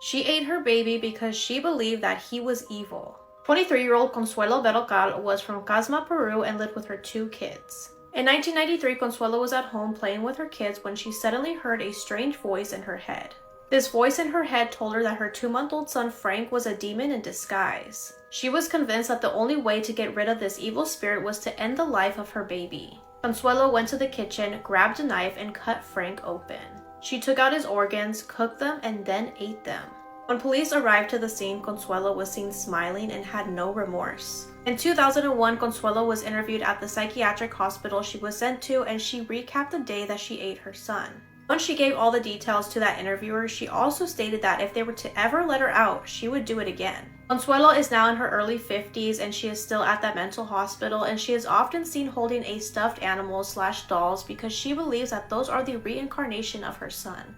She ate her baby because she believed that he was evil. 23-year-old Consuelo Berrocal was from Casma, Peru, and lived with her 2 kids. In 1993, Consuelo was at home playing with her kids when she suddenly heard a strange voice in her head. This voice in her head told her that her 2-month-old son Frank was a demon in disguise. She was convinced that the only way to get rid of this evil spirit was to end the life of her baby. Consuelo went to the kitchen, grabbed a knife, and cut Frank open. She took out his organs, cooked them, and then ate them. When police arrived to the scene, Consuelo was seen smiling and had no remorse. In 2001, Consuelo was interviewed at the psychiatric hospital she was sent to, and she recapped the day that she ate her son. Once she gave all the details to that interviewer, she also stated that if they were to ever let her out, she would do it again. Consuelo is now in her early 50s and she is still at that mental hospital, and she is often seen holding a stuffed animal / dolls because she believes that those are the reincarnation of her son.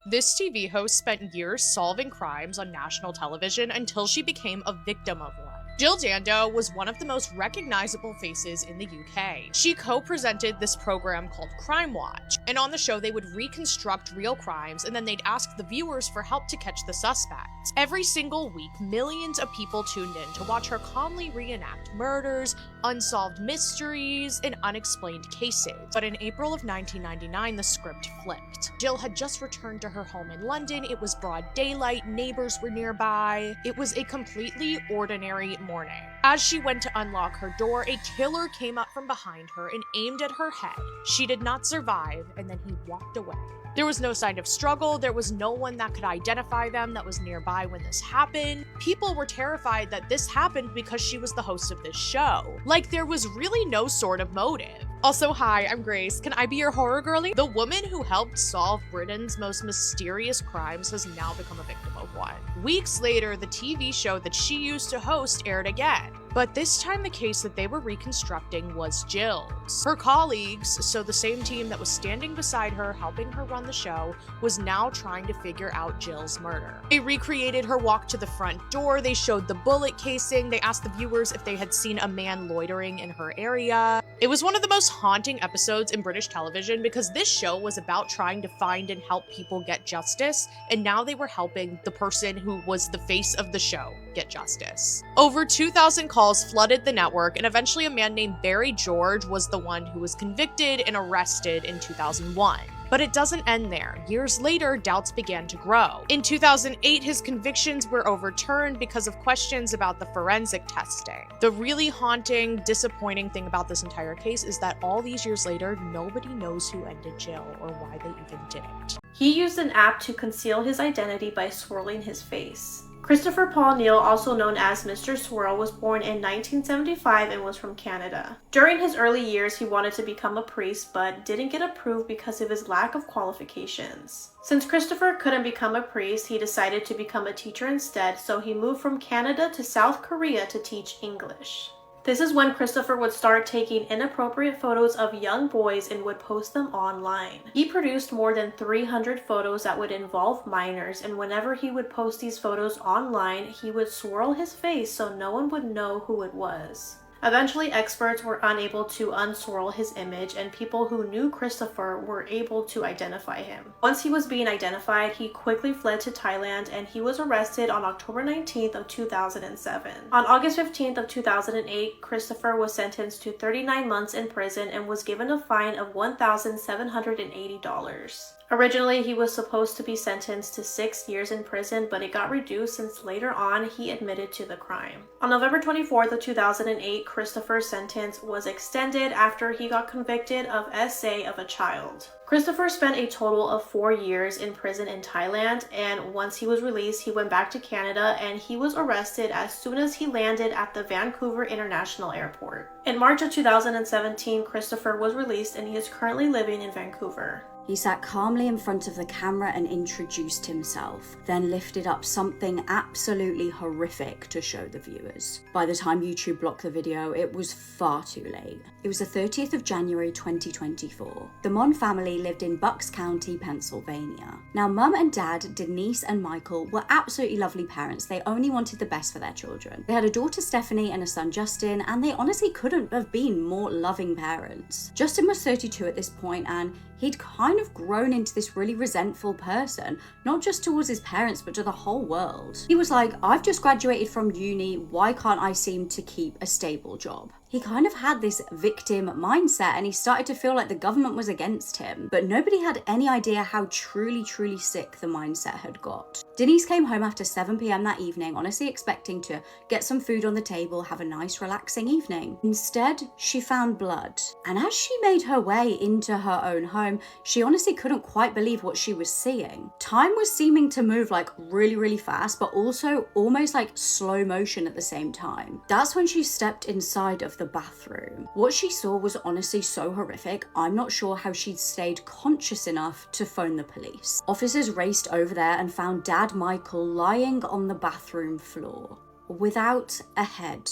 This TV host spent years solving crimes on national television until she became a victim of one. Jill Dando was one of the most recognizable faces in the UK. She co-presented this program called Crime Watch, and on the show they would reconstruct real crimes and then they'd ask the viewers for help to catch the suspects. Every single week, millions of people tuned in to watch her calmly reenact murders, unsolved mysteries, and unexplained cases. But in April of 1999, the script flipped. Jill had just returned to her home in London. It was broad daylight, neighbors were nearby. It was a completely ordinary morning. As she went to unlock her door, a killer came up from behind her and aimed at her head. She did not survive, and then he walked away. There was no sign of struggle. There was no one that could identify them that was nearby when this happened. People were terrified that this happened because she was the host of this show. Like, there was really no sort of motive. Also, hi, I'm Grace. Can I be your horror girlie? The woman who helped solve Britain's most mysterious crimes has now become a victim of one. Weeks later, the TV show that she used to host aired again. But this time the case that they were reconstructing was Jill's. Her colleagues, so the same team that was standing beside her helping her run the show, was now trying to figure out Jill's murder. They recreated her walk to the front door, they showed the bullet casing, they asked the viewers if they had seen a man loitering in her area. It was one of the most haunting episodes in British television because this show was about trying to find and help people get justice, and now they were helping the person who was the face of the show get justice. Over 2,000 calls flooded the network, and eventually a man named Barry George was the one who was convicted and arrested in 2001. But it doesn't end there. Years later, doubts began to grow. In 2008, his convictions were overturned because of questions about the forensic testing. The really haunting, disappointing thing about this entire case is that all these years later, nobody knows who ended Jill or why they even did it. He used an app to conceal his identity by swirling his face. Christopher Paul Neal, also known as Mr. Swirl, was born in 1975 and was from Canada. During his early years, he wanted to become a priest, but didn't get approved because of his lack of qualifications. Since Christopher couldn't become a priest, he decided to become a teacher instead, so he moved from Canada to South Korea to teach English. This is when Christopher would start taking inappropriate photos of young boys and would post them online. He produced more than 300 photos that would involve minors, and whenever he would post these photos online, he would swirl his face so no one would know who it was. Eventually, experts were unable to unswirl his image, and people who knew Christopher were able to identify him. Once he was being identified, he quickly fled to Thailand, and he was arrested on October 19th of 2007. On August 15th of 2008, Christopher was sentenced to 39 months in prison and was given a fine of $1,780. Originally, he was supposed to be sentenced to 6 years in prison, but it got reduced since later on he admitted to the crime. On November 24th of 2008, Christopher's sentence was extended after he got convicted of SA of a child. Christopher spent a total of 4 years in prison in Thailand, and once he was released, he went back to Canada and he was arrested as soon as he landed at the Vancouver International Airport. In March of 2017, Christopher was released and he is currently living in Vancouver. He sat calmly in front of the camera and introduced himself, then lifted up something absolutely horrific to show the viewers. By the time YouTube blocked the video, it was far too late. It was the 30th of January 2024. The Mon family lived in Bucks County, Pennsylvania. Now, Mum and Dad, Denise and Michael, were absolutely lovely parents. They only wanted the best for their children. They had a daughter, Stephanie, and a son, Justin, and they honestly couldn't have been more loving parents. Justin was 32 at this point, and he'd kind kind of grown into this really resentful person, not just towards his parents, but to the whole world. He was like, I've just graduated from uni, why can't I seem to keep a stable job? He kind of had this victim mindset and he started to feel like the government was against him, but nobody had any idea how truly sick the mindset had got. Denise came home after 7 p.m. that evening, honestly expecting to get some food on the table, have a nice relaxing evening. Instead, she found blood. And as she made her way into her own home, she honestly couldn't quite believe what she was seeing. Time was seeming to move like really fast, but also almost like slow motion at the same time. That's when she stepped inside of the bathroom. What she saw was honestly so horrific. I'm not sure how she'd stayed conscious enough to phone the police. Officers raced over there and found Dad Michael lying on the bathroom floor without a head,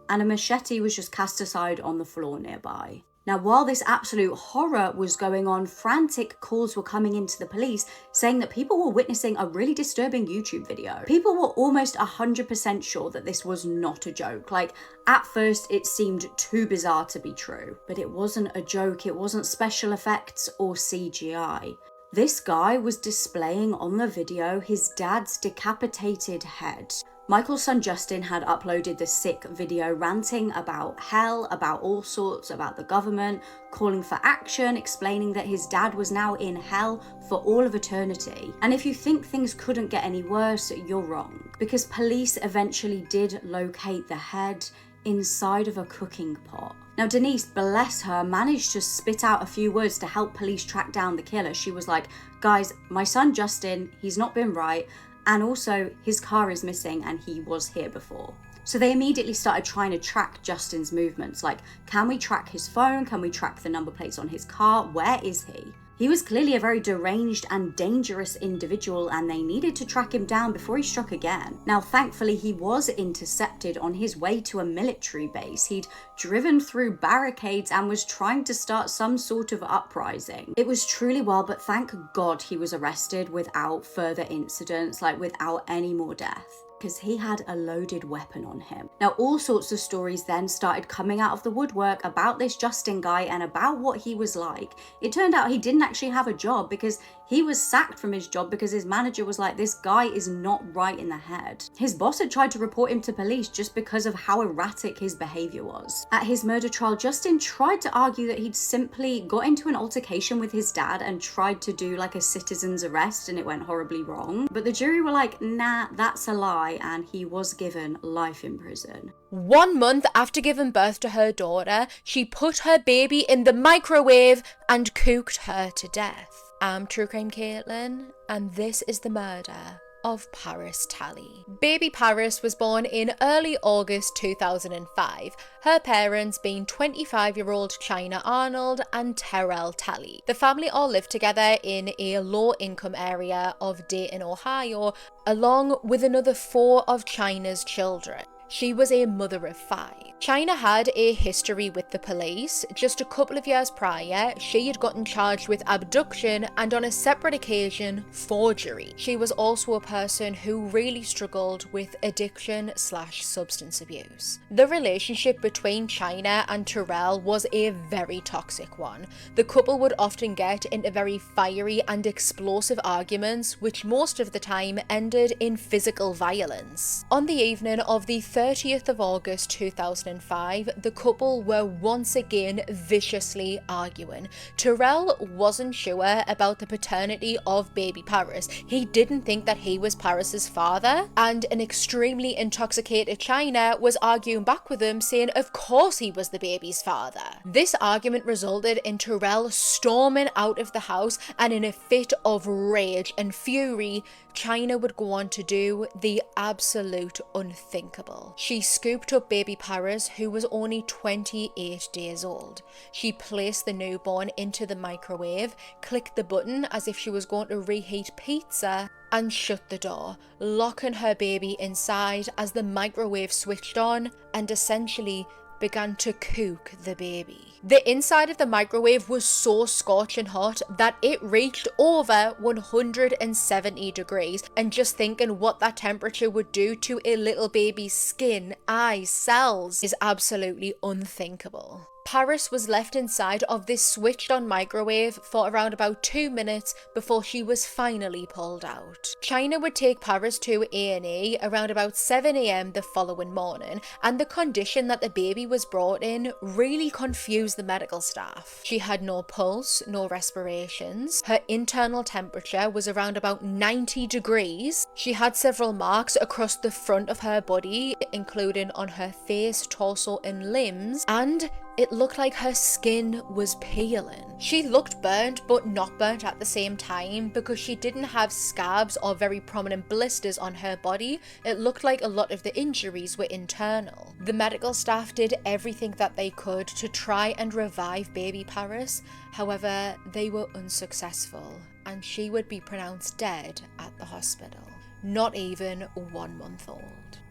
and a machete was just cast aside on the floor nearby. Now, while this absolute horror was going on, frantic calls were coming into the police saying that people were witnessing a really disturbing YouTube video. People were almost 100% sure that this was not a joke. Like, at first it seemed too bizarre to be true, but it wasn't a joke. It wasn't special effects or CGI. This guy was displaying on the video his dad's decapitated head. Michael's son Justin had uploaded the sick video ranting about hell, about all sorts, about the government, calling for action, explaining that his dad was now in hell for all of eternity. And if you think things couldn't get any worse, you're wrong. Because police eventually did locate the head inside of a cooking pot. Now, Denise, bless her, managed to spit out a few words to help police track down the killer. She was like, guys, my son Justin, he's not been right. And also, his car is missing and he was here before. So they immediately started trying to track Justin's movements. Like, can we track his phone? Can we track the number plates on his car? Where is he? He was clearly a very deranged and dangerous individual and they needed to track him down before he struck again. Now, thankfully, he was intercepted on his way to a military base. He'd driven through barricades and was trying to start some sort of uprising. It was truly wild, but thank God he was arrested without further incidents, like without any more death, because he had a loaded weapon on him. Now, all sorts of stories then started coming out of the woodwork about this Justin guy and about what he was like. It turned out he didn't actually have a job because he was sacked from his job because his manager was like, this guy is not right in the head. His boss had tried to report him to police just because of how erratic his behavior was. At his murder trial, Justin tried to argue that he'd simply got into an altercation with his dad and tried to do like a citizen's arrest and it went horribly wrong. But the jury were like, nah, that's a lie, and he was given life in prison. 1 month after giving birth to her daughter, she put her baby in the microwave and cooked her to death. I'm True Crime Caitlin, and this is the murder of Paris Talley. Baby Paris was born in early August 2005, her parents being 25-year-old China Arnold and Terrell Talley. The family all lived together in a low-income area of Dayton, Ohio, along with another 4 of China's children. She was a mother of 5. China had a history with the police. Just a couple of years prior, she had gotten charged with abduction and on a separate occasion, forgery. She was also a person who really struggled with addiction/substance abuse. The relationship between China and Terrell was a very toxic one. The couple would often get into very fiery and explosive arguments, which most of the time ended in physical violence. On the evening of the 30th of August 2005, the couple were once again viciously arguing. Terrell wasn't sure about the paternity of baby Paris. He didn't think that he was Paris's father, and an extremely intoxicated China was arguing back with him, saying of course he was the baby's father. This argument resulted in Terrell storming out of the house, and in a fit of rage and fury, China would go on to do the absolute unthinkable. She scooped up baby Paris, who was only 28 days old. She placed the newborn into the microwave, clicked the button as if she was going to reheat pizza, and shut the door, locking her baby inside as the microwave switched on and essentially began to cook the baby. The inside of the microwave was so scorching hot that it reached over 170 degrees, and just thinking what that temperature would do to a little baby's skin, eyes, cells is absolutely unthinkable. Paris was left inside of this switched on microwave for around about 2 minutes before she was finally pulled out. China would take Paris to A&E around about 7 a.m. the following morning, and the condition that the baby was brought in really confused the medical staff. She had no pulse, no respirations. Her internal temperature was around about 90 degrees. She had several marks across the front of her body, including on her face, torso, and limbs, and it looked like her skin was peeling. She looked burnt, but not burnt at the same time because she didn't have scabs or very prominent blisters on her body. It looked like a lot of the injuries were internal. The medical staff did everything that they could to try and revive baby Paris. However, they were unsuccessful, and she would be pronounced dead at the hospital, not even 1 month old.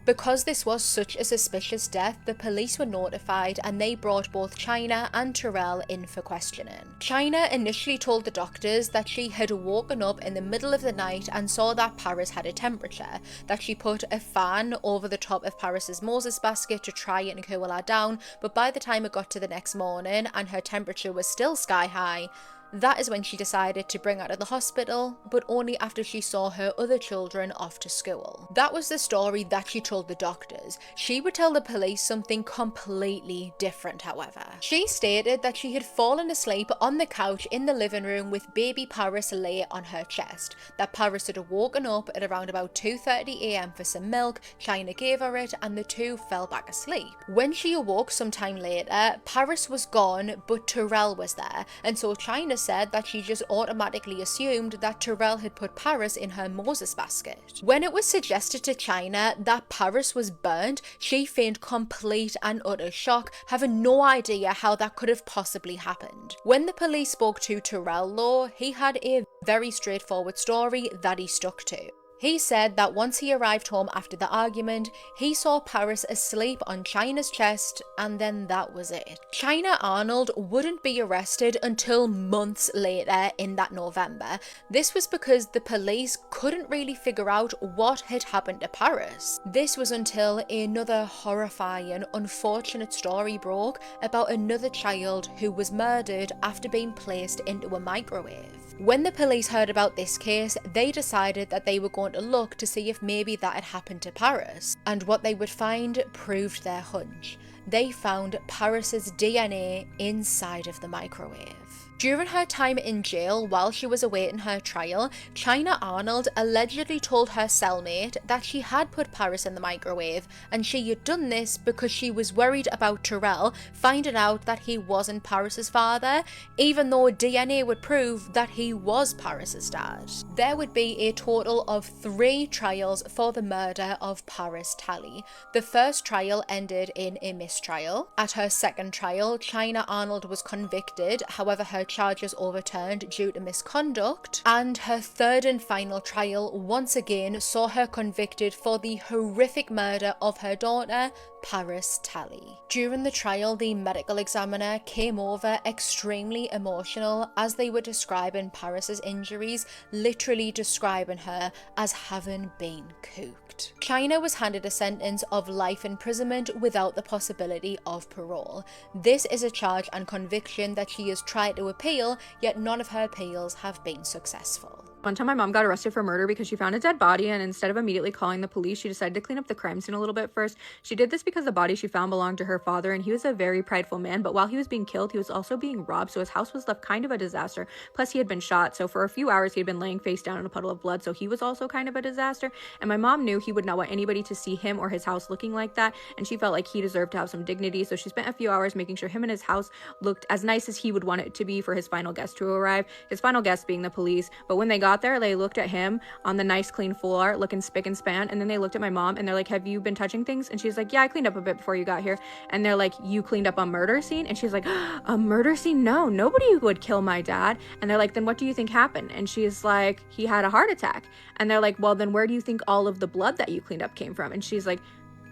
Because this was such a suspicious death, the police were notified and they brought both China and Terrell in for questioning. China initially told the doctors that she had woken up in the middle of the night and saw that Paris had a temperature, that she put a fan over the top of Paris's Moses basket to try and cool her down, but by the time it got to the next morning and her temperature was still sky high, that is when she decided to bring her to the hospital, but only after she saw her other children off to school. That was the story that she told the doctors. She would tell the police something completely different, however. She stated that she had fallen asleep on the couch in the living room with baby Paris lay on her chest, that Paris had woken up at around about 2:30 a.m. for some milk, China gave her it, and the two fell back asleep. When she awoke sometime later, Paris was gone, but Terrell was there, and so China said that she just automatically assumed that Terrell had put Paris in her Moses basket. When it was suggested to China that Paris was burnt, she feigned complete and utter shock, having no idea how that could have possibly happened. When the police spoke to Terrell, though, he had a very straightforward story that he stuck to. He said that once he arrived home after the argument, he saw Paris asleep on China's chest, and then that was it. China Arnold wouldn't be arrested until months later in that November. This was because the police couldn't really figure out what had happened to Paris. This was until another horrifying, unfortunate story broke about another child who was murdered after being placed into a microwave. When the police heard about this case, they decided that they were going to look to see if maybe that had happened to Paris, and what they would find proved their hunch. They found Paris's DNA inside of the microwave. During her time in jail while she was awaiting her trial, China Arnold allegedly told her cellmate that she had put Paris in the microwave, and she had done this because she was worried about Terrell finding out that he wasn't Paris's father, even though DNA would prove that he was Paris's dad. There would be a total of 3 trials for the murder of Paris Talley. The first trial ended in a mistrial. At her second trial, China Arnold was convicted, however her charges overturned due to misconduct, and her third and final trial once again saw her convicted for the horrific murder of her daughter, Paris Talley. During the trial, the medical examiner came over extremely emotional as they were describing Paris's injuries, literally describing her as having been cooked. China was handed a sentence of life imprisonment without the possibility of parole. This is a charge and conviction that she has tried to appeal, yet none of her appeals have been successful. One time my mom got arrested for murder because she found a dead body, and instead of immediately calling the police, she decided to clean up the crime scene a little bit first. She did this because the body she found belonged to her father, and he was a very prideful man, but while he was being killed, he was also being robbed, so his house was left kind of a disaster. Plus he had been shot, so for a few hours he had been laying face down in a puddle of blood, so he was also kind of a disaster, and my mom knew he would not want anybody to see him or his house looking like that, and she felt like he deserved to have some dignity, so she spent a few hours making sure him and his house looked as nice as he would want it to be for his final guest to arrive, his final guest being the police. But when they got there, they looked at him on the nice clean floor looking spick and span, and then they looked at my mom and they're like, have you been touching things? And she's like, yeah, I cleaned up a bit before you got here. And they're like, you cleaned up a murder scene? And she's like, a murder scene? No, nobody would kill my dad. And they're like, then what do you think happened? And she's like, he had a heart attack. And they're like, well, then where do you think all of the blood that you cleaned up came from? And she's like,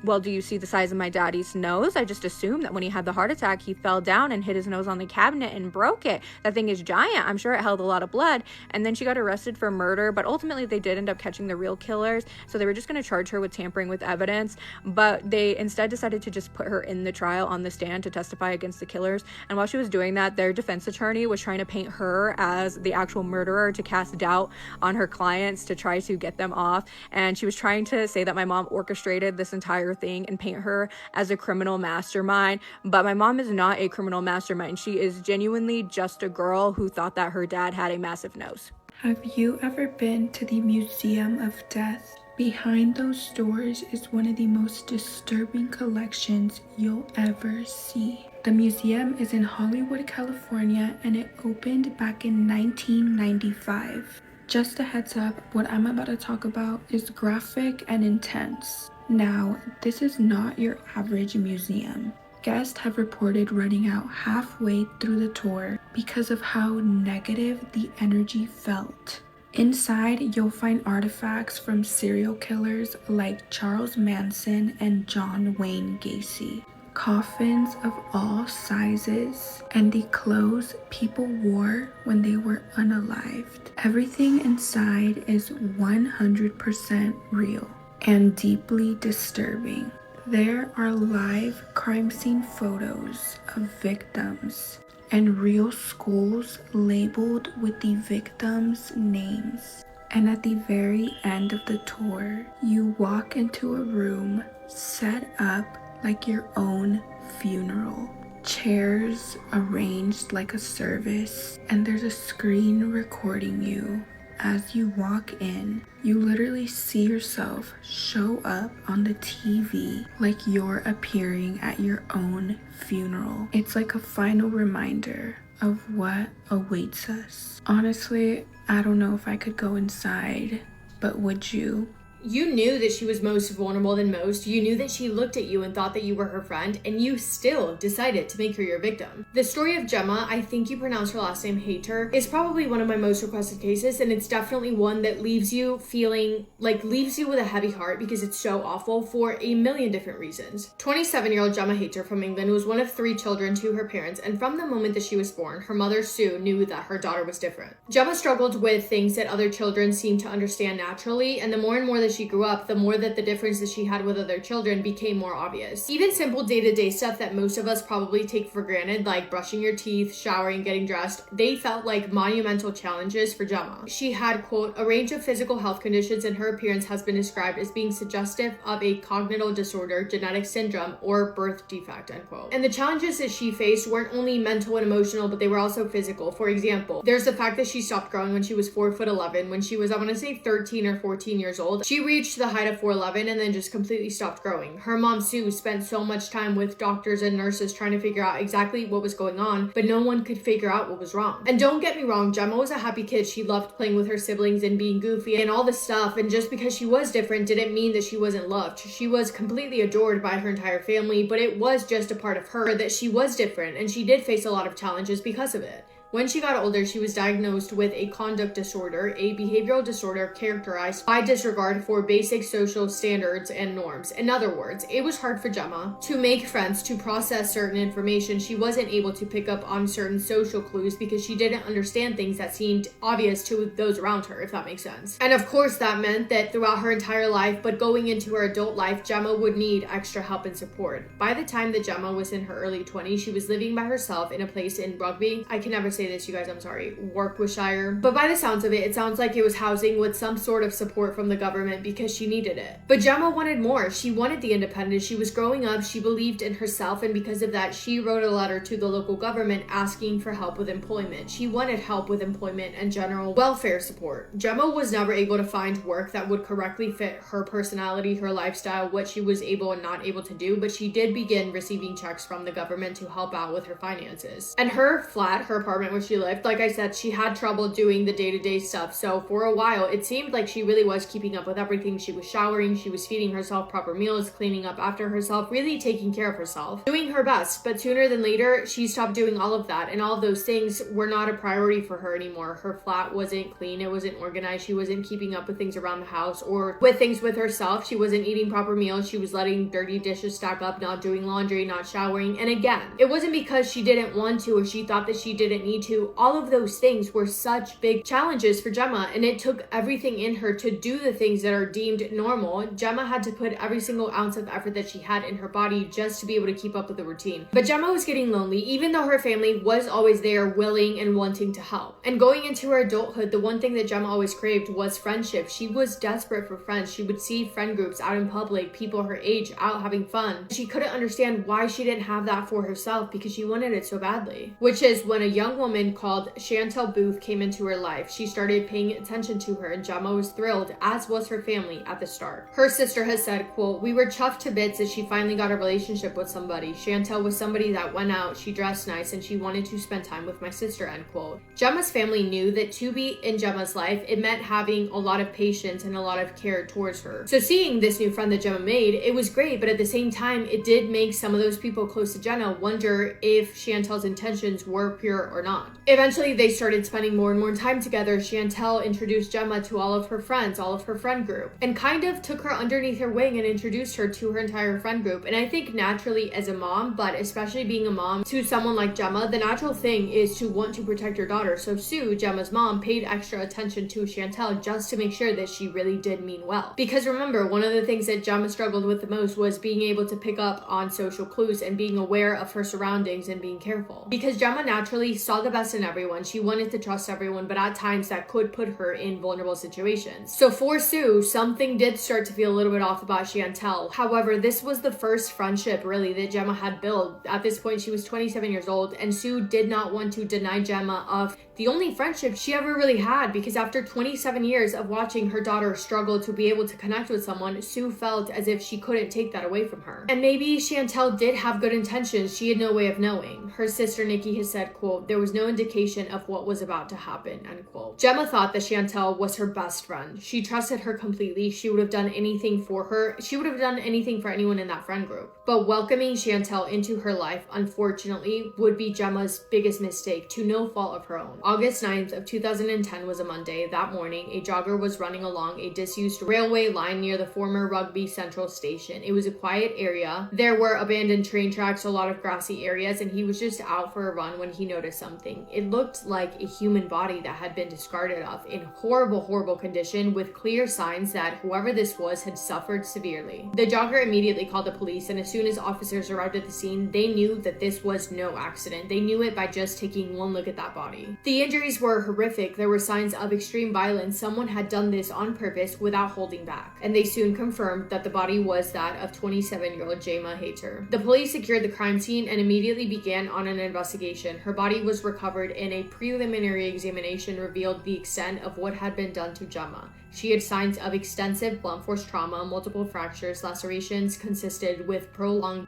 well, do you see the size of my daddy's nose? I just assumed that when he had the heart attack, he fell down and hit his nose on the cabinet and broke it. That thing is giant. I'm sure it held a lot of blood. And then she got arrested for murder, but ultimately they did end up catching the real killers. So they were just going to charge her with tampering with evidence, but they instead decided to just put her in the trial on the stand to testify against the killers. And while she was doing that, their defense attorney was trying to paint her as the actual murderer to cast doubt on her clients to try to get them off. And she was trying to say that my mom orchestrated this entire thing and paint her as a criminal mastermind. But my mom is not a criminal mastermind. She is genuinely just a girl who thought that her dad had a massive nose. Have you ever been to the Museum of Death? Behind those doors is one of the most disturbing collections you'll ever see. The museum is in Hollywood, California, and it opened back in 1995. Just a heads up, what I'm about to talk about is graphic and intense. Now, this is not your average museum. Guests have reported running out halfway through the tour because of how negative the energy felt. Inside, you'll find artifacts from serial killers like Charles Manson and John Wayne Gacy, coffins of all sizes, and the clothes people wore when they were unalived. Everything inside is 100% real and deeply disturbing. There are live crime scene photos of victims and real skulls labeled with the victims' names. And at the very end of the tour, you walk into a room set up like your own funeral. Chairs arranged like a service, and there's a screen recording you. As you walk in, you literally see yourself show up on the TV like you're appearing at your own funeral. It's like a final reminder of what awaits us. Honestly, I don't know if I could go inside, but would you? You knew that she was most vulnerable than most. You knew that she looked at you and thought that you were her friend, and you still decided to make her your victim. The story of Gemma, I think you pronounce her last name Hater, is probably one of my most requested cases, and it's definitely one that leaves you feeling leaves you with a heavy heart because it's so awful for a million different reasons. 27-year-old Gemma Hater from England was one of 3 children to her parents, and from the moment that she was born, her mother Sue knew that her daughter was different. Gemma struggled with things that other children seemed to understand naturally, and the more and more that she grew up, the more that the difference that she had with other children became more obvious. Even simple day-to-day stuff that most of us probably take for granted, like brushing your teeth, showering, getting dressed, they felt like monumental challenges for Gemma. She had, quote, a range of physical health conditions, and her appearance has been described as being suggestive of a congenital disorder, genetic syndrome, or birth defect, end quote. And the challenges that she faced weren't only mental and emotional, but they were also physical. For example, there's the fact that she stopped growing when she was 4'11". When she was, I want to say 13 or 14 years old, she reached the height of 4'11" and then just completely stopped growing. Her mom Sue spent so much time with doctors and nurses trying to figure out exactly what was going on, but no one could figure out what was wrong. And don't get me wrong, Gemma was a happy kid. She loved playing with her siblings and being goofy and all this stuff, and just because she was different didn't mean that she wasn't loved. She was completely adored by her entire family, but it was just a part of her that she was different, and she did face a lot of challenges because of it. When she got older, she was diagnosed with a conduct disorder, a behavioral disorder characterized by disregard for basic social standards and norms. In other words, it was hard for Gemma to make friends, to process certain information. She wasn't able to pick up on certain social clues because she didn't understand things that seemed obvious to those around her, if that makes sense. And of course, that meant that throughout her entire life, but going into her adult life, Gemma would need extra help and support. By the time that Gemma was in her early 20s, she was living by herself in a place in Rugby. I can never say this, you guys, I'm sorry, Warwickshire. But by the sounds of it, it sounds like it was housing with some sort of support from the government because she needed it. But Gemma wanted more. She wanted the independence. She was growing up. She believed in herself, and because of that, she wrote a letter to the local government asking for help with employment. She wanted help with employment and general welfare support. Gemma was never able to find work that would correctly fit her personality, her lifestyle, what she was able and not able to do, but she did begin receiving checks from the government to help out with her finances. And her flat, her apartment where she lived. Like I said, she had trouble doing the day-to-day stuff. So for a while, it seemed like she really was keeping up with everything. She was showering, she was feeding herself proper meals, cleaning up after herself, really taking care of herself, doing her best. But sooner than later, she stopped doing all of that, and all of those things were not a priority for her anymore. Her flat wasn't clean, it wasn't organized, she wasn't keeping up with things around the house or with things with herself. She wasn't eating proper meals, she was letting dirty dishes stack up, not doing laundry, not showering. And again, it wasn't because she didn't want to or she thought that she didn't need to. All of those things were such big challenges for Gemma, and it took everything in her to do the things that are deemed normal. Gemma had to put every single ounce of effort that she had in her body just to be able to keep up with the routine. But Gemma was getting lonely, even though her family was always there, willing and wanting to help. And going into her adulthood, the one thing that Gemma always craved was friendship. She was desperate for friends. She would see friend groups out in public, people her age out having fun. She couldn't understand why she didn't have that for herself because she wanted it so badly. Which is when a young woman called Chantel Booth came into her life. She started paying attention to her, and Gemma was thrilled, as was her family at the start. Her sister has said, quote, "We were chuffed to bits that she finally got a relationship with somebody. Chantel was somebody that went out, she dressed nice, and she wanted to spend time with my sister," end quote. Gemma's family knew that to be in Gemma's life, it meant having a lot of patience and a lot of care towards her. So seeing this new friend that Gemma made, it was great, but at the same time, it did make some of those people close to Jenna wonder if Chantel's intentions were pure or not. Eventually, they started spending more and more time together. Chantel introduced Gemma to all of her friends, all of her friend group, and kind of took her underneath her wing and introduced her to her entire friend group. And I think naturally as a mom, but especially being a mom to someone like Gemma, the natural thing is to want to protect your daughter. So Sue, Gemma's mom, paid extra attention to Chantel just to make sure that she really did mean well. Because remember, one of the things that Gemma struggled with the most was being able to pick up on social clues and being aware of her surroundings and being careful. Because Gemma naturally saw the best in everyone. She wanted to trust everyone, but at times that could put her in vulnerable situations. So for Sue, something did start to feel a little bit off about Chantel. However, this was the first friendship really that Gemma had built. At this point, she was 27 years old, and Sue did not want to deny Gemma of the only friendship she ever really had, because after 27 years of watching her daughter struggle to be able to connect with someone, Sue felt as if she couldn't take that away from her. And maybe Chantel did have good intentions, she had no way of knowing. Her sister Nikki has said, quote, "There was no indication of what was about to happen," end quote. Gemma thought that Chantel was her best friend. She trusted her completely. She would have done anything for her. She would have done anything for anyone in that friend group. But welcoming Chantel into her life, unfortunately, would be Gemma's biggest mistake, to no fault of her own. August 9th of 2010 was a Monday. That morning, a jogger was running along a disused railway line near the former Rugby Central Station. It was a quiet area. There were abandoned train tracks, a lot of grassy areas, and he was just out for a run when he noticed something. It looked like a human body that had been discarded of in horrible, horrible condition, with clear signs that whoever this was had suffered severely. The jogger immediately called the police, and as soon as officers arrived at the scene, they knew that this was no accident. They knew it by just taking one look at that body. The injuries were horrific. There were signs of extreme violence. Someone had done this on purpose without holding back. And they soon confirmed that the body was that of 27-year-old Gemma Hayter. The police secured the crime scene and immediately began on an investigation. Her body was recovered, and a preliminary examination revealed the extent of what had been done to Gemma. She had signs of extensive blunt force trauma, multiple fractures, lacerations consisted with prolonged.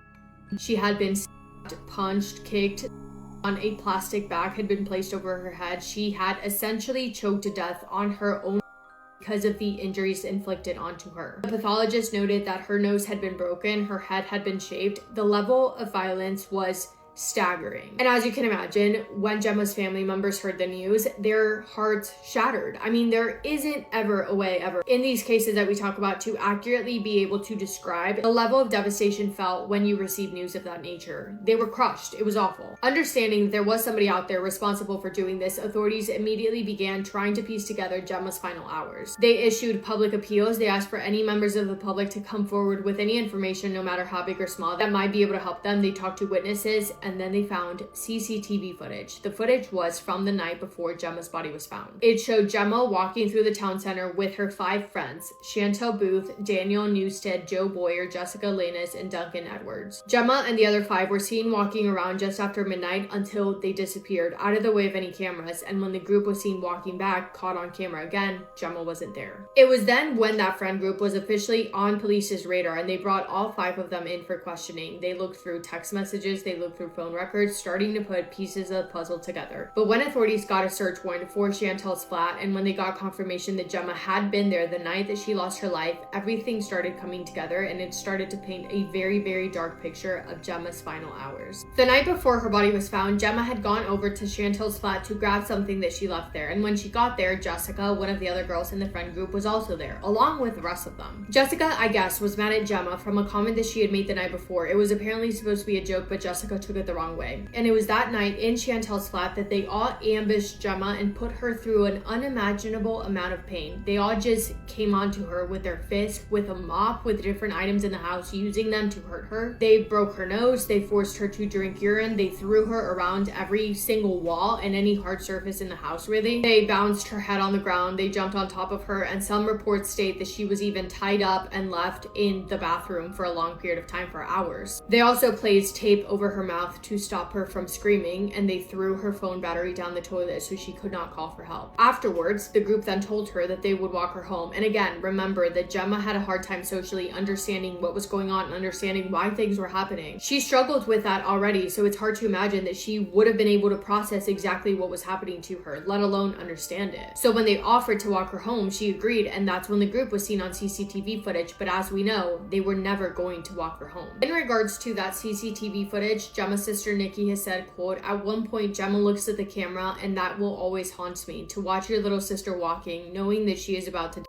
She had been punched, kicked, on a plastic bag had been placed over her head. She had essentially choked to death on her own because of the injuries inflicted onto her. The pathologist noted that her nose had been broken, her head had been shaved. The level of violence was staggering. And as you can imagine, when Gemma's family members heard the news, their hearts shattered. I mean, there isn't ever a way ever in these cases that we talk about to accurately be able to describe the level of devastation felt when you receive news of that nature. They were crushed. It was awful. Understanding there was somebody out there responsible for doing this, authorities immediately began trying to piece together Gemma's final hours. They issued public appeals. They asked for any members of the public to come forward with any information, no matter how big or small, that might be able to help them. They talked to witnesses, and then they found CCTV footage. The footage was from the night before Gemma's body was found. It showed Gemma walking through the town center with her 5 friends: Chantel Booth, Daniel Newstead, Joe Boyer, Jessica Lanus, and Duncan Edwards. Gemma and the other 5 were seen walking around just after midnight until they disappeared out of the way of any cameras, and when the group was seen walking back, caught on camera again, Gemma wasn't there. It was then when that friend group was officially on police's radar, and they brought all 5 of them in for questioning. They looked through text messages, they looked through phone records, starting to put pieces of the puzzle together. But when authorities got a search warrant for Chantel's flat, and when they got confirmation that Gemma had been there the night that she lost her life, everything started coming together, and it started to paint a very, very dark picture of Gemma's final hours. The night before her body was found, Gemma had gone over to Chantel's flat to grab something that she left there, and when she got there, Jessica, one of the other girls in the friend group, was also there, along with the rest of them. Jessica, I guess, was mad at Gemma from a comment that she had made the night before. It was apparently supposed to be a joke, but Jessica took it the wrong way. And it was that night in Chantel's flat that they all ambushed Gemma and put her through an unimaginable amount of pain. They all just came onto her with their fists, with a mop, with different items in the house, using them to hurt her. They broke her nose, they forced her to drink urine, they threw her around every single wall and any hard surface in the house, really. They bounced her head on the ground, they jumped on top of her, and some reports state that she was even tied up and left in the bathroom for a long period of time, for hours. They also placed tape over her mouth to stop her from screaming, and they threw her phone battery down the toilet so she could not call for help. Afterwards, the group then told her that they would walk her home. And again, remember that Gemma had a hard time socially understanding what was going on and understanding why things were happening. She struggled with that already, so it's hard to imagine that she would have been able to process exactly what was happening to her, let alone understand it. So when they offered to walk her home, she agreed, and that's when the group was seen on CCTV footage, but as we know, they were never going to walk her home. In regards to that CCTV footage, Gemma's sister Nikki has said, quote, "At one point, Gemma looks at the camera, and that will always haunt me. To watch your little sister walking, knowing that she is about to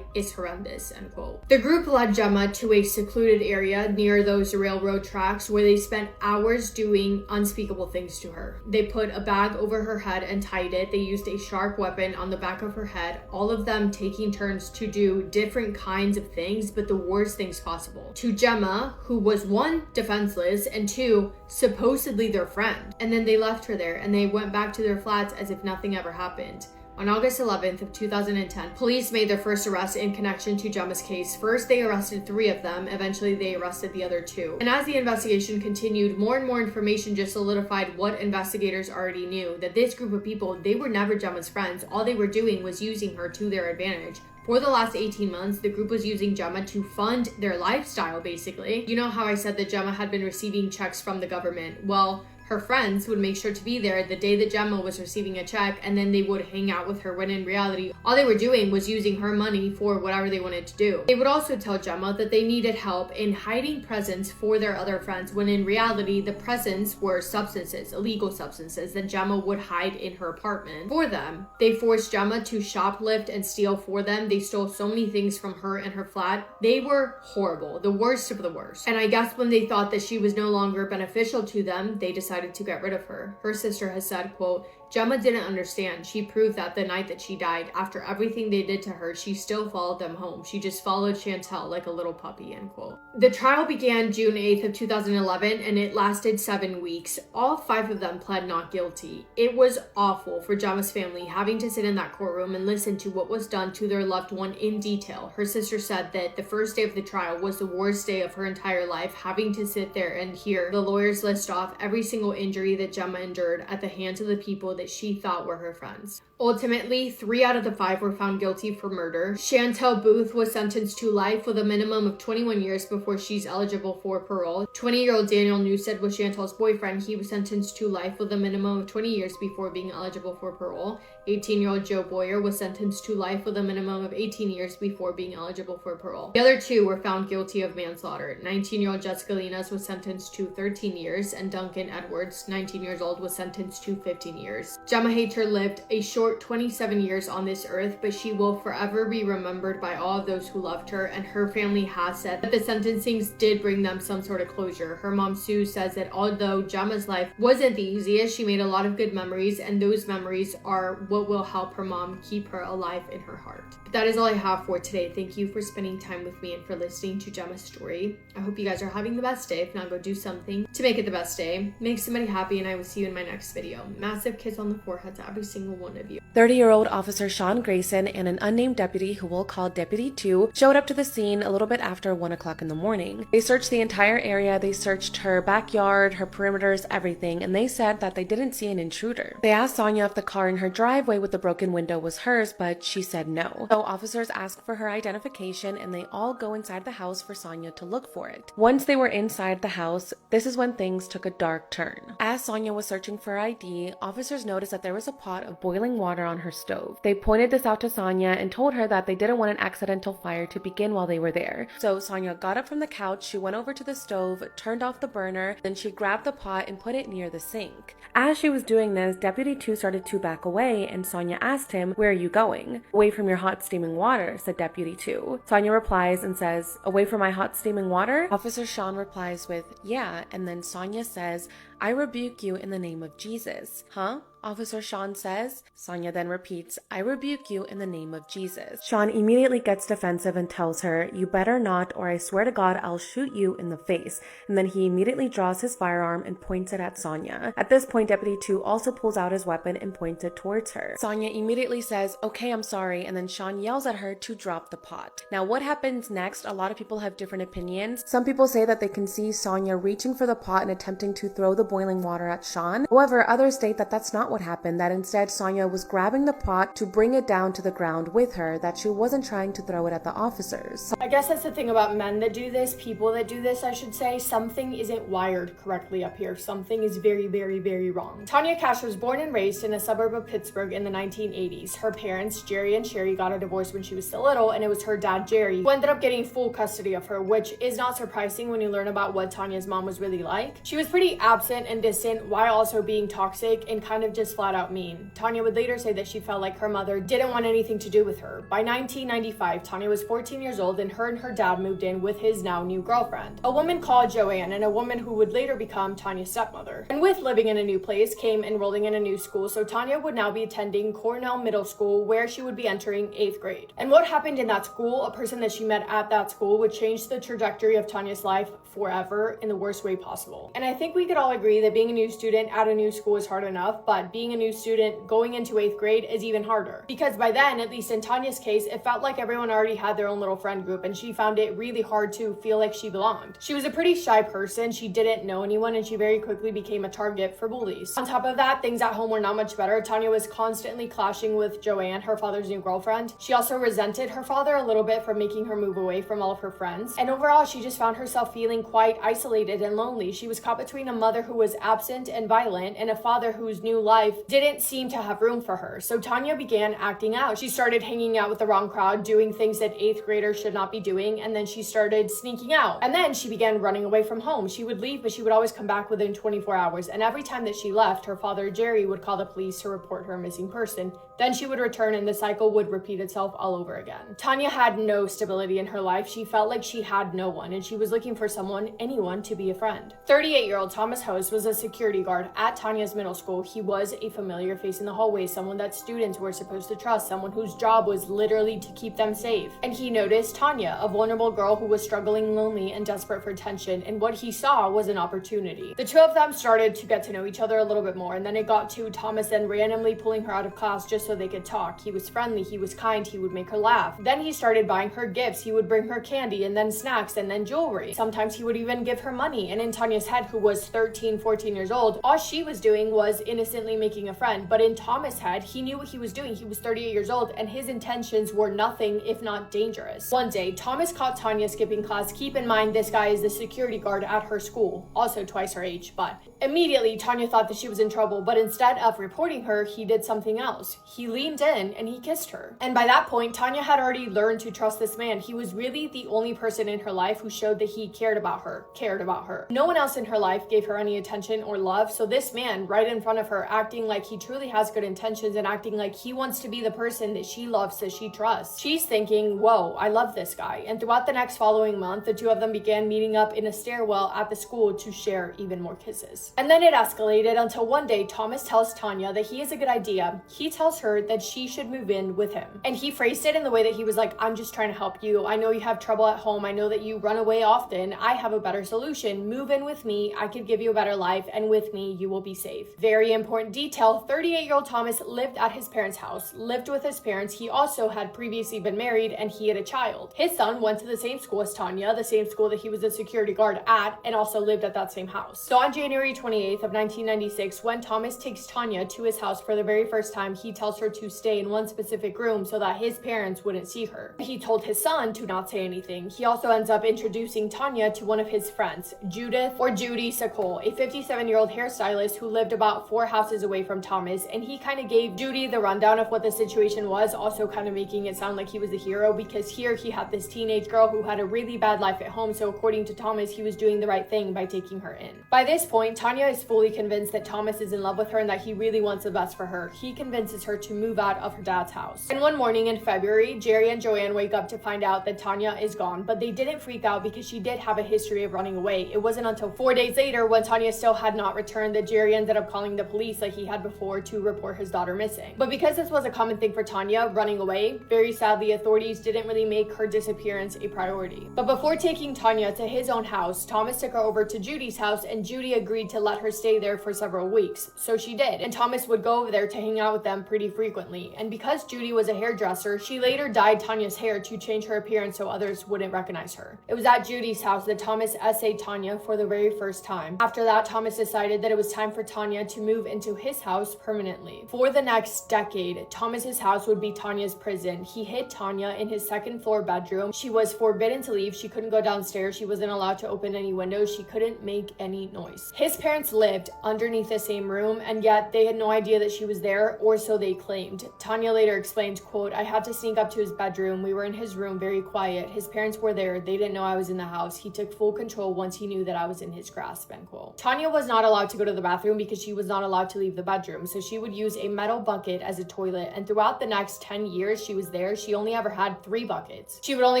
is horrendous," end quote. The group led Gemma to a secluded area near those railroad tracks where they spent hours doing unspeakable things to her. They put a bag over her head and tied it. They used a sharp weapon on the back of her head, all of them taking turns to do different kinds of things, but the worst things possible. To Gemma, who was one, defenseless, and two, supposedly their friend. And then they left her there and they went back to their flats as if nothing ever happened. On August 11th of 2010, police made their first arrest in connection to Gemma's case. First, they arrested 3 of them. Eventually, they arrested the other 2. And as the investigation continued, more and more information just solidified what investigators already knew, that this group of people, they were never Gemma's friends. All they were doing was using her to their advantage. For the last 18 months, the group was using Gemma to fund their lifestyle, basically. You know how I said that Gemma had been receiving checks from the government? Well, her friends would make sure to be there the day that Gemma was receiving a check, and then they would hang out with her, when in reality, all they were doing was using her money for whatever they wanted to do. They would also tell Gemma that they needed help in hiding presents for their other friends, when in reality, the presents were substances, illegal substances, that Gemma would hide in her apartment for them. They forced Gemma to shoplift and steal for them. They stole so many things from her and her flat. They were horrible, the worst of the worst. And I guess when they thought that she was no longer beneficial to them, they decided to get rid of her. Her sister has said, quote, "Gemma didn't understand. She proved that the night that she died, after everything they did to her, she still followed them home. She just followed Chantel like a little puppy," end quote. The trial began June 8th of 2011 and it lasted 7 weeks. All 5 of them pled not guilty. It was awful for Gemma's family having to sit in that courtroom and listen to what was done to their loved one in detail. Her sister said that the first day of the trial was the worst day of her entire life, having to sit there and hear the lawyers list off every single injury that Gemma endured at the hands of the people that she thought were her friends. Ultimately, 3 out of the 5 were found guilty for murder. Chantel Booth was sentenced to life with a minimum of 21 years before she's eligible for parole. 20-year-old Daniel Newstead was Chantel's boyfriend. He was sentenced to life with a minimum of 20 years before being eligible for parole. 18-year-old Joe Boyer was sentenced to life with a minimum of 18 years before being eligible for parole. The other 2 were found guilty of manslaughter. 19-year-old Jessica Linas was sentenced to 13 years, and Duncan Edwards, 19 years old, was sentenced to 15 years. Gemma Hayter lived a short 27 years on this earth, but she will forever be remembered by all of those who loved her, and her family has said that the sentencings did bring them some sort of closure. Her mom Sue says that although Gemma's life wasn't the easiest, she made a lot of good memories, and those memories are what will help her mom keep her alive in her heart. But that is all I have for today. Thank you for spending time with me and for listening to Gemma's story. I hope you guys are having the best day. If not, go do something to make it the best day. Make somebody happy, and I will see you in my next video. Massive kiss on the forehead to every single one of you. 30-year-old Officer Sean Grayson and an unnamed deputy, who we'll call Deputy 2, showed up to the scene a little bit after 1 o'clock in the morning. They searched the entire area. They searched her backyard, her perimeters, everything, and they said that they didn't see an intruder. They asked Sonia if the car in her driveway with the broken window was hers, but she said no. So officers asked for her identification, and they all go inside the house for Sonia to look for it. Once they were inside the house, this is when things took a dark turn. As Sonia was searching for ID, officers noticed that there was a pot of boiling water on her stove. They pointed this out to Sonia and told her that they didn't want an accidental fire to begin while they were there. So Sonia got up from the couch, she went over to the stove, turned off the burner, then she grabbed the pot and put it near the sink. As she was doing this, Deputy 2 started to back away and Sonia asked him, "Where are you going?" "Away from your hot steaming water," said Deputy 2. Sonia replies and says, "Away from my hot steaming water?" Officer Sean replies with, "Yeah," and then Sonia says, "I rebuke you in the name of Jesus." "Huh?" Officer Sean says. Sonia then repeats, "I rebuke you in the name of Jesus." Sean immediately gets defensive and tells her, "You better not, or I swear to God I'll shoot you in the face." And then he immediately draws his firearm and points it at Sonia. At this point, Deputy 2 also pulls out his weapon and points it towards her. Sonia immediately says, "Okay, I'm sorry," and then Sean yells at her to drop the pot. Now, what happens next? A lot of people have different opinions. Some people say that they can see Sonia reaching for the pot and attempting to throw the boiling water at Sean. However, others state that that's not what happened, that instead Sonia was grabbing the pot to bring it down to the ground with her, that she wasn't trying to throw it at the officers. I guess that's the thing about men that do this, people that do this, I should say. Something isn't wired correctly up here. Something is very, very, very wrong. Tanya Cash was born and raised in a suburb of Pittsburgh in the 1980s. Her parents, Jerry and Sherry, got a divorce when she was still little, and it was her dad, Jerry, who ended up getting full custody of her, which is not surprising when you learn about what Tanya's mom was really like. She was pretty absent and distant while also being toxic and kind of just flat out mean. Tanya would later say that she felt like her mother didn't want anything to do with her. By 1995, Tanya was 14 years old and her dad moved in with his now new girlfriend, a woman called Joanne, and a woman who would later become Tanya's stepmother. And with living in a new place came enrolling in a new school, so Tanya would now be attending Cornell Middle School, where she would be entering 8th grade. And what happened in that school, a person that she met at that school, would change the trajectory of Tanya's life forever in the worst way possible. And I think we could all agree that being a new student at a new school is hard enough, but being a new student going into 8th grade is even harder. Because by then, at least in Tanya's case, it felt like everyone already had their own little friend group and she found it really hard to feel like she belonged. She was a pretty shy person, she didn't know anyone, and she very quickly became a target for bullies. On top of that, things at home were not much better. Tanya was constantly clashing with Joanne, her father's new girlfriend. She also resented her father a little bit for making her move away from all of her friends. And overall, she just found herself feeling quite isolated and lonely. She was caught between a mother who was absent and violent and a father whose new life didn't seem to have room for her. So Tanya began acting out. She started hanging out with the wrong crowd, doing things that 8th graders should not be doing, and then she started sneaking out. And then she began running away from home. She would leave, but she would always come back within 24 hours. And every time that she left, her father, Jerry, would call the police to report her a missing person. Then she would return and the cycle would repeat itself all over again. Tanya had no stability in her life. She felt like she had no one, and she was looking for someone, anyone, to be a friend. 38-year-old Thomas Host was a security guard at Tanya's middle school. He was a familiar face in the hallway, someone that students were supposed to trust, someone whose job was literally to keep them safe. And he noticed Tanya, a vulnerable girl who was struggling, lonely, and desperate for attention, and what he saw was an opportunity. The two of them started to get to know each other a little bit more, and then it got to Thomas then randomly pulling her out of class just so they could talk. He was friendly, he was kind, he would make her laugh. Then he started buying her gifts. He would bring her candy and then snacks and then jewelry. Sometimes he would even give her money. And in Tanya's head, who was 13, 14 years old, all she was doing was innocently making a friend. But in Thomas' head, he knew what he was doing. He was 38 years old and his intentions were nothing if not dangerous. One day, Thomas caught Tanya skipping class. Keep in mind, this guy is the security guard at her school, also twice her age, but immediately Tanya thought that she was in trouble, but instead of reporting her, he did something else. He leaned in and he kissed her. And by that point, Tanya had already learned to trust this man. He was really the only person in her life who showed that he cared about her. No one else in her life gave her any attention or love, so this man right in front of her, acting like he truly has good intentions and acting like he wants to be the person that she loves, that she trusts. She's thinking, whoa, I love this guy. And throughout the next following month, the two of them began meeting up in a stairwell at the school to share even more kisses. And then it escalated until one day Thomas tells Tanya that he has a good idea. He tells her that she should move in with him. And he phrased it in the way that he was like, I'm just trying to help you. I know you have trouble at home. I know that you run away often. I have a better solution. Move in with me. I could give you a better life, and with me, you will be safe. Very important detail, 38-year-old Thomas lived at his parents' house, lived with his parents. He also had previously been married and he had a child. His His son went to the same school as Tanya, the same school that he was a security guard at, and also lived at that same house. So on January 28th of 1996, when Thomas takes Tanya to his house for the very first time, he tells her to stay in one specific room so that his parents wouldn't see her. He told his son to not say anything. He also ends up introducing Tanya to one of his friends, Judith or Judy Sokol, a 57-year-old hairstylist who lived about 4 houses away from Thomas, and he kind of gave Judy the rundown of what the situation was, also kind of making it sound like he was the hero, because here he had this teenage girl who had a really bad life at home, so according to Thomas, he was doing the right thing by taking her in. By this point, Tanya is fully convinced that Thomas is in love with her and that he really wants the best for her. He convinces her to move out of her dad's house. And one morning in February, Jerry and Joanne wake up to find out that Tanya is gone, but they didn't freak out because she did have a history of running away. It wasn't until 4 days later, when Tanya still had not returned, that Jerry ended up calling the police like he had before to report his daughter missing. But because this was a common thing for Tanya, running away, very sadly, authorities didn't really make her disappearance a priority. But before taking Tanya to his own house, Thomas took her over to Judy's house, and Judy agreed to let her stay there for several weeks. So she did, and Thomas would go over there to hang out with them pretty frequently. And because Judy was a hairdresser, she later dyed Tanya's hair to change her appearance so others wouldn't recognize her. It was at Judy's house that Thomas essayed Tanya for the very first time. After that, Thomas decided that it was time for Tanya to move into his house permanently. For the next decade, Thomas's house would be Tanya's prison. He hid Tanya in his second-floor bedroom. She was forbidden to leave. She couldn't go downstairs. She wasn't allowed to open any windows. She couldn't make any noise. His parents lived underneath the same room, and yet they had no idea that she was there, or so they claimed. Tanya later explained, quote, "I had to sneak up to his bedroom. We were in his room, very quiet. His parents were there. They didn't know I was in the house. He took full control once he knew that I was in his grasp," end quote. Tanya was not allowed to go to the bathroom because she was not allowed to leave the bedroom, so she would use a metal bucket as a toilet, and throughout the next 10 years she was there, she only ever had 3 buckets. She would only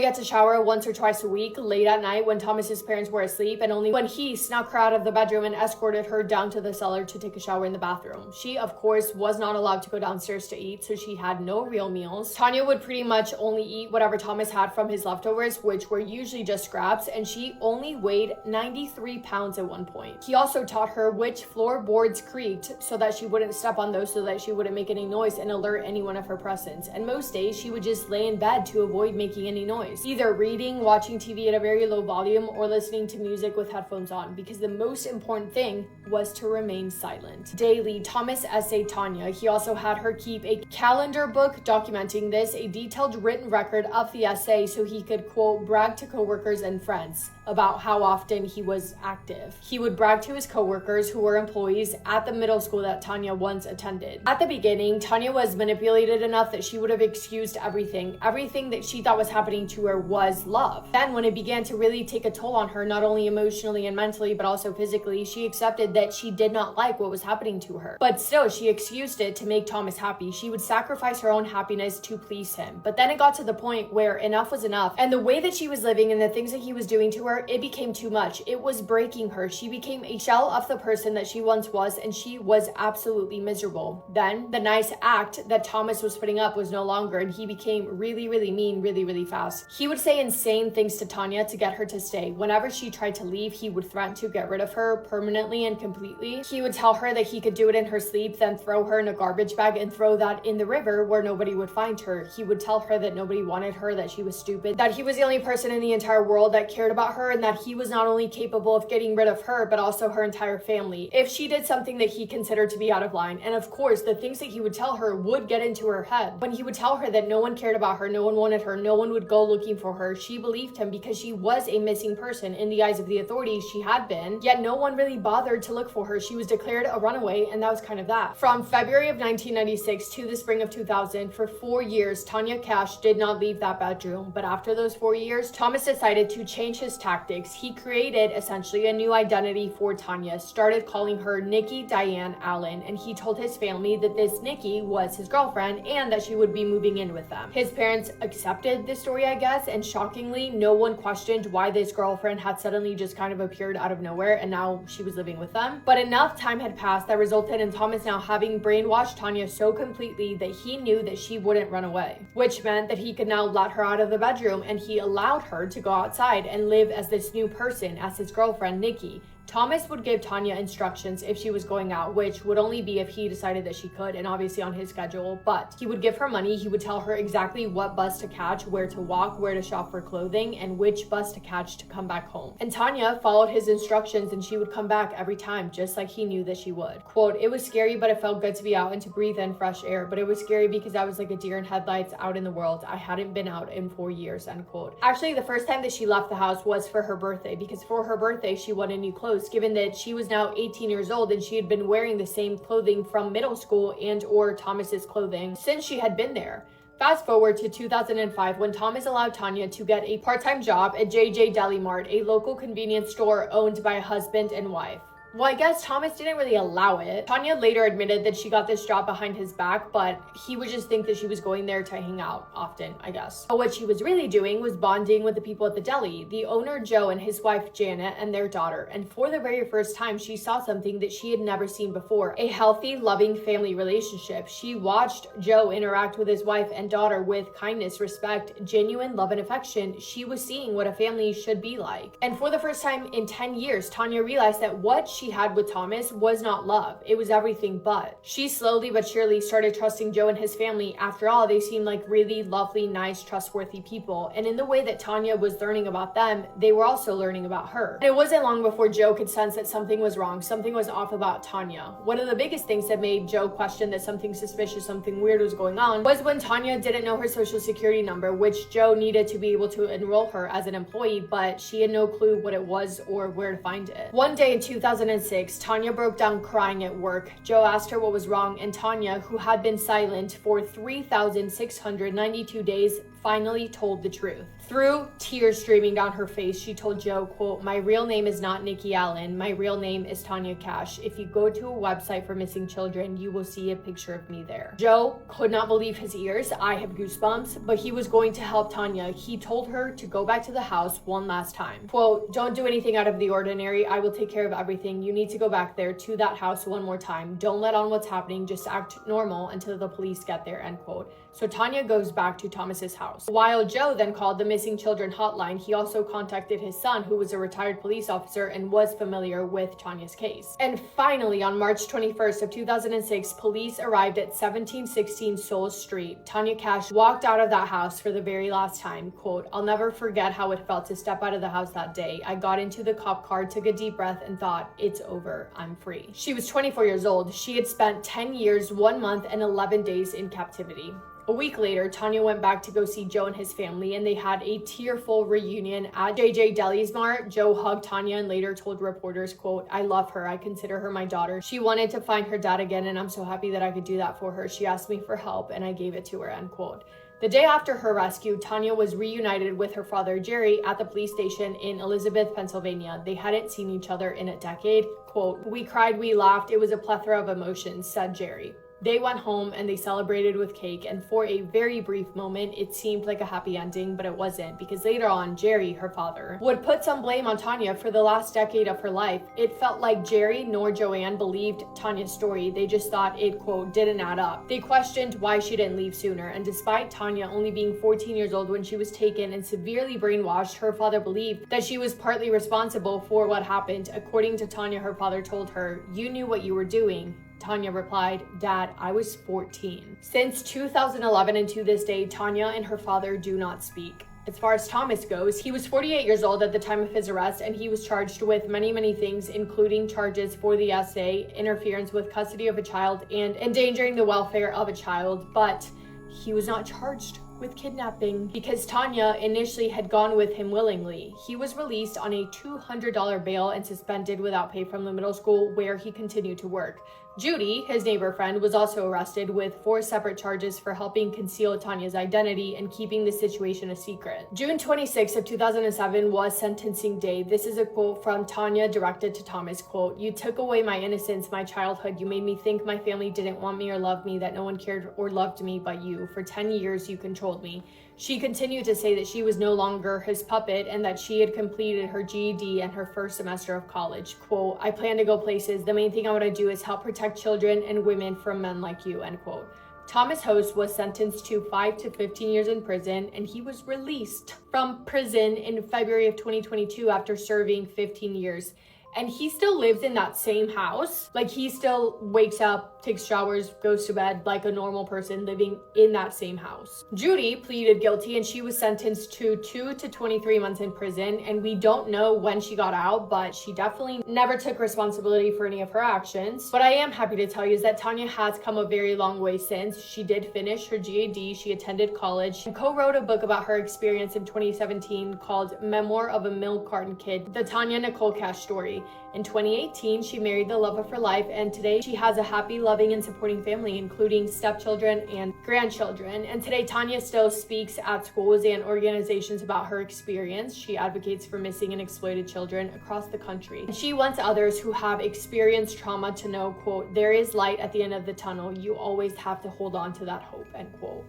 get to shower once or twice a week, late at night when Thomas's parents were asleep, and only when he snuck her out of the bedroom and escorted her down to the cellar to take a shower in the bathroom. She, of course, was not allowed to go downstairs to eat, so she had no real meals. Tanya would pretty much only eat whatever Thomas had from his leftovers, which were usually just scraps, and she only weighed 93 pounds at one point. He also taught her which floorboards creaked so that she wouldn't step on those, so that she wouldn't make any noise and alert anyone of her presence. And most days she would just lay in bed to avoid making any noise, either reading, watching TV at a very low volume, or listening to music with headphones on, because the most important thing was to remain silent. Daily, Thomas essayed Tanya. He also had her keep a calendar book documenting this, a detailed written record of the essay, so he could, quote, brag to coworkers and friends about how often he was active. He would brag to his coworkers, who were employees at the middle school that Tanya once attended. At the beginning, Tanya was manipulated enough that she would have excused everything. Everything that she thought was happening to her was love. Then when it began to really take a toll on her, not only emotionally and mentally, but also physically, she accepted that she did not like what was happening to her. But still, she excused it to make Thomas happy. She would sacrifice her own happiness to please him. But then it got to the point where enough was enough, and the way that she was living and the things that he was doing to her, it became too much. It was breaking her. She became a shell of the person that she once was, and she was absolutely miserable. Then the nice act that Thomas was putting up was no longer, and he became really, really mean really fast. He would say insane things to Tanya to get her to stay. Whenever she tried to leave, he would threaten to get rid of her permanently and completely. He would tell her that he could do it in her sleep, then throw her in a garbage bag and throw that in the river where nobody would find her. He would tell her that nobody wanted her, that she was stupid, that he was the only person in the entire world that cared about her, and that he was not only capable of getting rid of her, but also her entire family if she did something that he considered to be out of line. And of course, the things that he would tell her would get into her head. When he would tell her that no one cared about her, no one wanted her, no one would go looking for her, she believed him because she was a missing person. In the eyes of the authorities, she had been, yet no one really bothered to look for her. She was declared a runaway, and that was kind of that. From February of 1996 to the spring of 2000, for 4 years, Tanya Cash did not leave that bedroom. But after those 4 years, Thomas decided to change his tactics. He created essentially a new identity for Tanya, started calling her Nikki Diane Allen, and he told his family that this Nikki was his girlfriend and that she would be moving in with them. His parents accepted this story, I guess, and shockingly, no one questioned why this girlfriend had suddenly just kind of appeared out of nowhere and now she was living with them. But enough time had passed that resulted in Thomas now having brainwashed Tanya so completely that he knew that she wouldn't run away, which meant that he could now let her out of the bedroom, and he allowed her to go outside and live as this new person, as his girlfriend Nikki. Thomas would give Tanya instructions if she was going out, which would only be if he decided that she could, and obviously on his schedule, but he would give her money. He would tell her exactly what bus to catch, where to walk, where to shop for clothing, and which bus to catch to come back home. And Tanya followed his instructions, and she would come back every time, just like he knew that she would. Quote, "It was scary, but it felt good to be out and to breathe in fresh air, but it was scary because I was like a deer in headlights out in the world. I hadn't been out in 4 years," end quote. Actually, the first time that she left the house was for her birthday, because for her birthday, she wanted new clothes, given that she was now 18 years old and she had been wearing the same clothing from middle school and or Thomas's clothing since she had been there. Fast forward to 2005 when Thomas allowed Tanya to get a part-time job at JJ Deli Mart, a local convenience store owned by a husband and wife. Well, I guess Thomas didn't really allow it. Tanya later admitted that she got this job behind his back, but he would just think that she was going there to hang out often, I guess. But what she was really doing was bonding with the people at the deli, the owner Joe and his wife Janet and their daughter. And for the very first time, she saw something that she had never seen before, a healthy, loving family relationship. She watched Joe interact with his wife and daughter with kindness, respect, genuine love and affection. She was seeing what a family should be like. And for the first time in 10 years, Tanya realized that what she had with Thomas was not love. It was everything but. She slowly but surely started trusting Joe and his family. After all, they seemed like really lovely, nice, trustworthy people. And in the way that Tanya was learning about them, they were also learning about her. And it wasn't long before Joe could sense that something was wrong, something was off about Tanya. One of the biggest things that made Joe question that something suspicious, something weird was going on was when Tanya didn't know her social security number, which Joe needed to be able to enroll her as an employee, but she had no clue what it was or where to find it. One day in 2006, Tanya broke down crying at work. Joe asked her what was wrong, and Tanya, who had been silent for 3,692 days, finally told the truth. Through tears streaming down her face, she told Joe, quote, "My real name is not Nikki Allen. My real name is Tanya Cash. If you go to a website for missing children, you will see a picture of me there." Joe could not believe his ears. I have goosebumps, but he was going to help Tanya. He told her to go back to the house one last time. Quote, "Don't do anything out of the ordinary. I will take care of everything. You need to go back there to that house one more time. Don't let on what's happening. Just act normal until the police get there," end quote. So Tanya goes back to Thomas's house. While Joe then called the missing children hotline, he also contacted his son, who was a retired police officer and was familiar with Tanya's case. And finally, on March 21st of 2006, police arrived at 1716 Soul Street. Tanya Cash walked out of that house for the very last time. Quote, "I'll never forget how it felt to step out of the house that day. I got into the cop car, took a deep breath, and thought, it's over, I'm free." She was 24 years old. She had spent 10 years, 1 month, and 11 days in captivity. A week later, Tanya went back to go see Joe and his family, and they had a tearful reunion at JJ Deli Mart. Joe hugged Tanya and later told reporters, quote, "I love her. I consider her my daughter. She wanted to find her dad again, and I'm so happy that I could do that for her. She asked me for help, and I gave it to her," end quote. The day after her rescue, Tanya was reunited with her father, Jerry, at the police station in Elizabeth, Pennsylvania. They hadn't seen each other in a decade. Quote, "We cried, we laughed. It was a plethora of emotions," said Jerry. They went home and they celebrated with cake, and for a very brief moment, it seemed like a happy ending, but it wasn't, because later on, Jerry, her father, would put some blame on Tanya for the last decade of her life. It felt like Jerry nor Joanne believed Tanya's story. They just thought it, quote, didn't add up. They questioned why she didn't leave sooner, and despite Tanya only being 14 years old when she was taken and severely brainwashed, her father believed that she was partly responsible for what happened. According to Tanya, her father told her, "You knew what you were doing." Tanya replied, "Dad, I was 14. Since 2011 and to this day, Tanya and her father do not speak. As far as Thomas goes, he was 48 years old at the time of his arrest, and he was charged with many things, including charges for the SA, interference with custody of a child, and endangering the welfare of a child. But he was not charged with kidnapping because Tanya initially had gone with him willingly. He was released on a $200 bail and suspended without pay from the middle school where he continued to work. Judy, his neighbor friend, was also arrested with 4 separate charges for helping conceal Tanya's identity and keeping the situation a secret. June 26 of 2007 was sentencing day. This is a quote from Tanya directed to Thomas, quote, "You took away my innocence, my childhood. You made me think my family didn't want me or love me, that no one cared or loved me but you. For 10 years, you controlled me." She continued to say that she was no longer his puppet and that she had completed her GED and her first semester of college. Quote, "I plan to go places. The main thing I want to do is help protect children and women from men like you," end quote. Thomas Host was sentenced to 5 to 15 years in prison, and he was released from prison in February of 2022 after serving 15 years. and he still lives in that same house. Like, he still wakes up, takes showers, goes to bed like a normal person living in that same house. Judy pleaded guilty and she was sentenced to 2 to 23 months in prison, and we don't know when she got out, but she definitely never took responsibility for any of her actions. What I am happy to tell you is that Tanya has come a very long way since. She did finish her GED, she attended college, and co-wrote a book about her experience in 2017 called Memoir of a Milk Carton Kid, the Tanya Nicole Cash story. In 2018, she married the love of her life, and today she has a happy, loving, and supporting family, including stepchildren and grandchildren. And today, Tanya still speaks at schools and organizations about her experience. She advocates for missing and exploited children across the country. And she wants others who have experienced trauma to know, quote, "There is light at the end of the tunnel. You always have to hold on to that hope," end quote.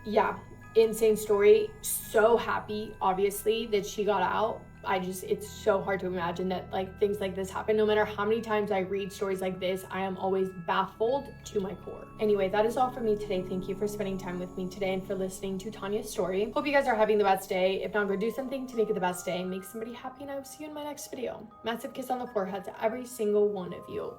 Yeah, insane story. So happy, obviously, that she got out. It's so hard to imagine that like things like this happen. No matter how many times I read stories like this, I am always baffled to my core. Anyway, that is all for me today. Thank you for spending time with me today and for listening to Tanya's story. Hope you guys are having the best day. If not, go do something to make it the best day. Make somebody happy, and I will see you in my next video. Massive kiss on the forehead to every single one of you.